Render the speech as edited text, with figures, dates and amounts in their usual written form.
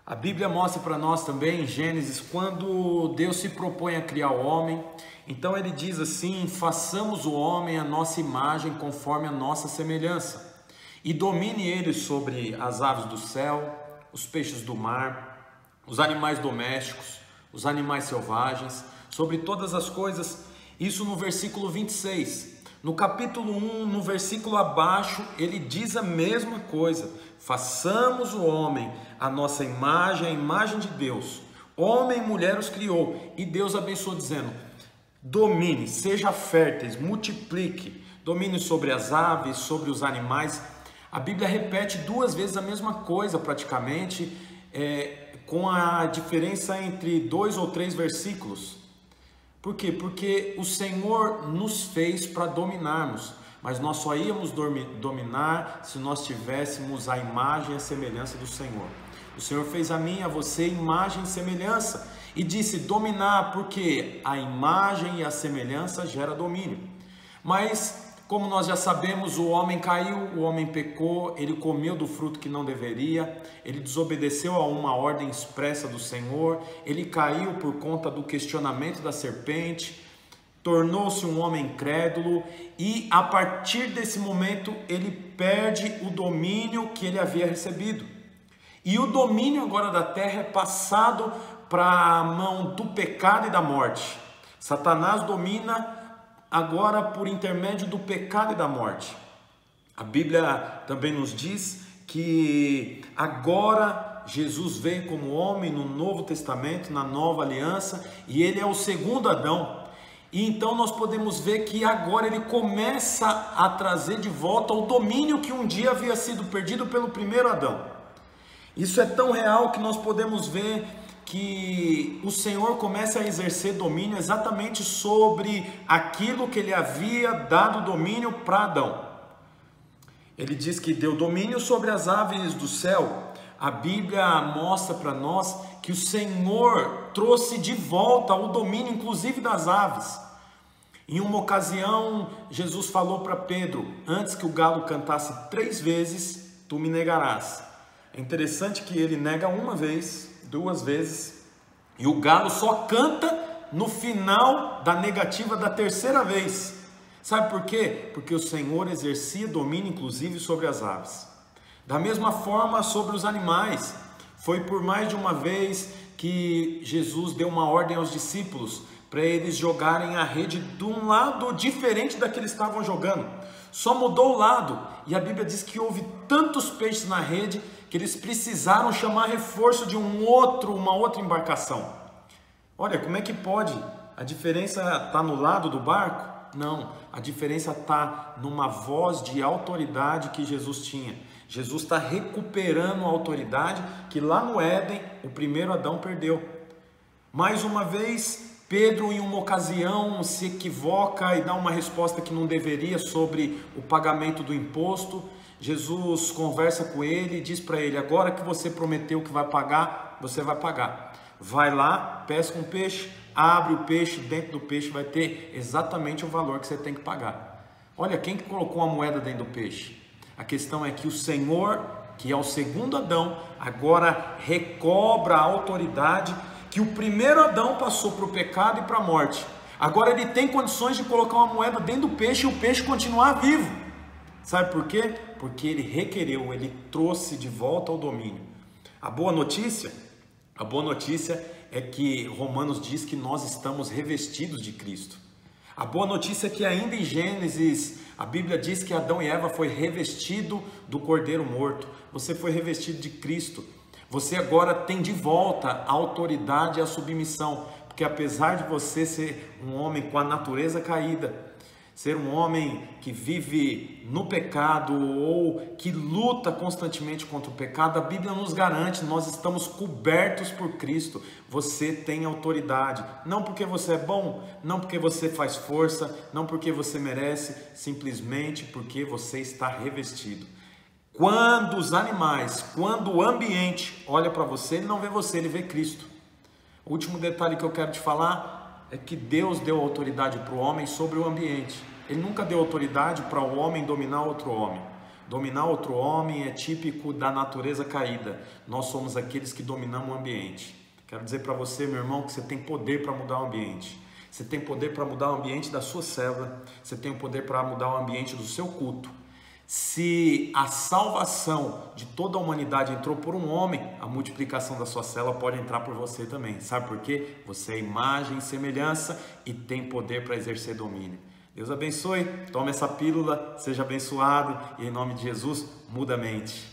A Bíblia mostra para nós também em Gênesis, quando Deus se propõe a criar o homem, então ele diz assim: façamos o homem à nossa imagem, conforme a nossa semelhança, e domine ele sobre as aves do céu, os peixes do mar, os animais domésticos, os animais selvagens, sobre todas as coisas. Isso no versículo 26. No capítulo 1, no versículo abaixo, ele diz a mesma coisa: façamos o homem à nossa imagem, a imagem de Deus. Homem e mulher os criou, e Deus abençoou dizendo: domine, seja férteis, multiplique, domine sobre as aves, sobre os animais. A Bíblia repete duas vezes a mesma coisa praticamente, com a diferença entre 2 ou 3 versículos. Por quê? Porque o Senhor nos fez para dominarmos, mas nós só íamos dominar se nós tivéssemos a imagem e a semelhança do Senhor. O Senhor fez a mim e a você imagem e semelhança, e disse dominar, porque a imagem e a semelhança gera domínio. Mas, como nós já sabemos, o homem caiu, o homem pecou, ele comeu do fruto que não deveria, ele desobedeceu a uma ordem expressa do Senhor, ele caiu por conta do questionamento da serpente, tornou-se um homem incrédulo, e a partir desse momento ele perde o domínio que ele havia recebido. E o domínio agora da terra é passado para a mão do pecado e da morte. Satanás domina agora por intermédio do pecado e da morte. A Bíblia também nos diz que agora Jesus veio como homem no Novo Testamento, na Nova Aliança, e ele é o segundo Adão. E então nós podemos ver que agora ele começa a trazer de volta o domínio que um dia havia sido perdido pelo primeiro Adão. Isso é tão real que nós podemos ver que o Senhor começa a exercer domínio exatamente sobre aquilo que ele havia dado domínio para Adão. Ele diz que deu domínio sobre as aves do céu. A Bíblia mostra para nós que o Senhor trouxe de volta o domínio, inclusive das aves. Em uma ocasião, Jesus falou para Pedro: antes que o galo cantasse 3 vezes, tu me negarás. É interessante que ele nega uma vez, 2 vezes, e o galo só canta no final da negativa da 3ª vez. Sabe por quê? Porque o Senhor exercia domínio inclusive sobre as aves. Da mesma forma sobre os animais. Foi por mais de uma vez que Jesus deu uma ordem aos discípulos para eles jogarem a rede de um lado diferente da que eles estavam jogando. Só mudou o lado, e a Bíblia diz que houve tantos peixes na rede que eles precisaram chamar reforço de uma outra embarcação. Olha, como é que pode? A diferença está no lado do barco? Não, a diferença está numa voz de autoridade que Jesus tinha. Jesus está recuperando a autoridade que lá no Éden o primeiro Adão perdeu. Mais uma vez, Pedro, em uma ocasião, se equivoca e dá uma resposta que não deveria sobre o pagamento do imposto. Jesus conversa com ele e diz para ele: agora que você prometeu que vai pagar, você vai pagar. Vai lá, pesca um peixe, abre o peixe, dentro do peixe vai ter exatamente o valor que você tem que pagar. Olha, quem que colocou a moeda dentro do peixe? A questão é que o Senhor, que é o segundo Adão, agora recobra a autoridade que o primeiro Adão passou para o pecado e para a morte. Agora ele tem condições de colocar uma moeda dentro do peixe e o peixe continuar vivo. Sabe por quê? Porque ele requereu, ele trouxe de volta o domínio. A boa notícia é que Romanos diz que nós estamos revestidos de Cristo. A boa notícia é que ainda em Gênesis, a Bíblia diz que Adão e Eva foi revestido do Cordeiro morto. Você foi revestido de Cristo. Você agora tem de volta a autoridade e a submissão, porque apesar de você ser um homem com a natureza caída, ser um homem que vive no pecado ou que luta constantemente contra o pecado, a Bíblia nos garante, nós estamos cobertos por Cristo. Você tem autoridade, não porque você é bom, não porque você faz força, não porque você merece, simplesmente porque você está revestido. Quando os animais, quando o ambiente olha para você, ele não vê você, ele vê Cristo. O último detalhe que eu quero te falar é que Deus deu autoridade para o homem sobre o ambiente. Ele nunca deu autoridade para o homem dominar outro homem. Dominar outro homem é típico da natureza caída. Nós somos aqueles que dominamos o ambiente. Quero dizer para você, meu irmão, que você tem poder para mudar o ambiente. Você tem poder para mudar o ambiente da sua célula. Você tem o poder para mudar o ambiente do seu culto. Se a salvação de toda a humanidade entrou por um homem, a multiplicação da sua célula pode entrar por você também. Sabe por quê? Você é imagem e semelhança e tem poder para exercer domínio. Deus abençoe, tome essa pílula, seja abençoado e em nome de Jesus, muda a mente.